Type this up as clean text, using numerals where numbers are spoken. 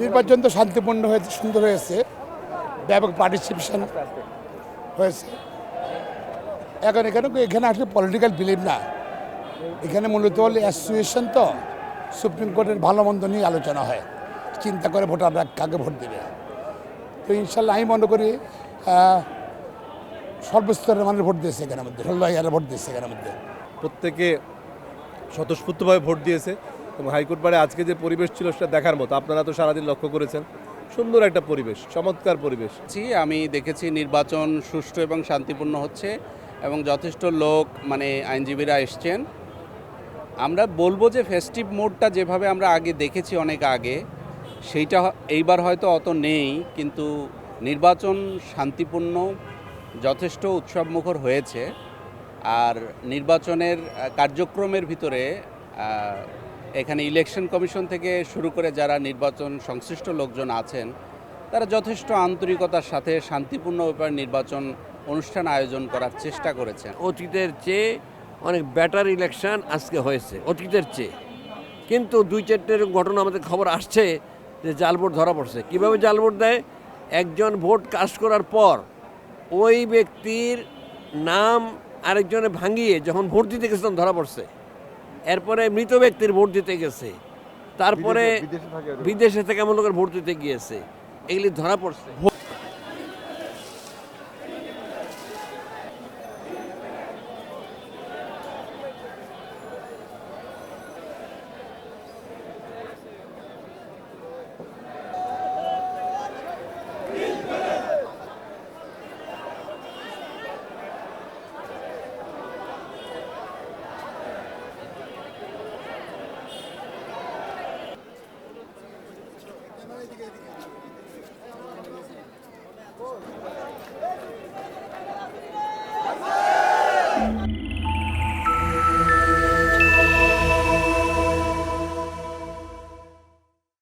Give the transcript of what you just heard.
নির্বাচন তো শান্তিপূর্ণ হয়েছে, সুন্দর হয়েছে, ব্যাপক পার্টিসিপেশন হয়েছে। এখানে আসলে পলিটিক্যাল বিলিভ না, এখানে মূলত হল অ্যাসোসিয়েশন। তো সুপ্রিম কোর্টের ভালো মন্দ নিয়ে আলোচনা হয়, চিন্তা করে ভোটাররা কাকে ভোট দেবে। তো ইনশাল্লাহ আমি মনে করি সর্বস্তরের মানুষ ভোট দিয়েছে এখানের মধ্যে, 16,000 ভোট দিয়েছে এখানের মধ্যে। প্রত্যেকে স্বতঃস্ফূর্তভাবে ভোট দিয়েছে এবং হাইকোর্ট পাড়ে আজকে যে পরিবেশ ছিল সেটা দেখার মতো। আপনারা তো সারাদিন লক্ষ্য করেছেন, সুন্দর একটা পরিবেশ, চমৎকার পরিবেশ। আমি দেখেছি নির্বাচন সুষ্ঠু এবং শান্তিপূর্ণ হচ্ছে এবং যথেষ্ট লোক আইনজীবীরা এসছেন। আমরা বলবো যে ফেস্টিভ মোডটা যেভাবে আমরা আগে দেখেছি অনেক আগে, সেইটা এইবার হয়তো অত নেই, কিন্তু নির্বাচন শান্তিপূর্ণ, যথেষ্ট উৎসবমুখর হয়েছে। আর নির্বাচনের কার্যক্রমের ভিতরে এখানে ইলেকশন কমিশন থেকে শুরু করে যারা নির্বাচন সংশ্লিষ্ট লোকজন আছেন, তারা যথেষ্ট আন্তরিকতার সাথে শান্তিপূর্ণ ব্যাপারে নির্বাচন অনুষ্ঠান আয়োজন করার চেষ্টা করেছেন। অতীতের চেয়ে অনেক বেটার ইলেকশন আজকে হয়েছে অতীতের চেয়ে, কিন্তু 2-4টের ঘটনা আমাদের খবর আসছে যে জাল ভোট ধরা পড়ছে। কীভাবে জাল ভোট দেয়? একজন ভোট কাস্ট করার পর ওই ব্যক্তির নাম আরেকজনে ভাঙিয়ে যখন ভোট দিতে গেছে তখন ধরা পড়ছে। এরপরে মৃত ব্যক্তির ভোট দিতে গেছে, তারপরে বিদেশে থেকে এমন লোকের ভোট দিতে গিয়েছে, এগুলি ধরা পড়ছে।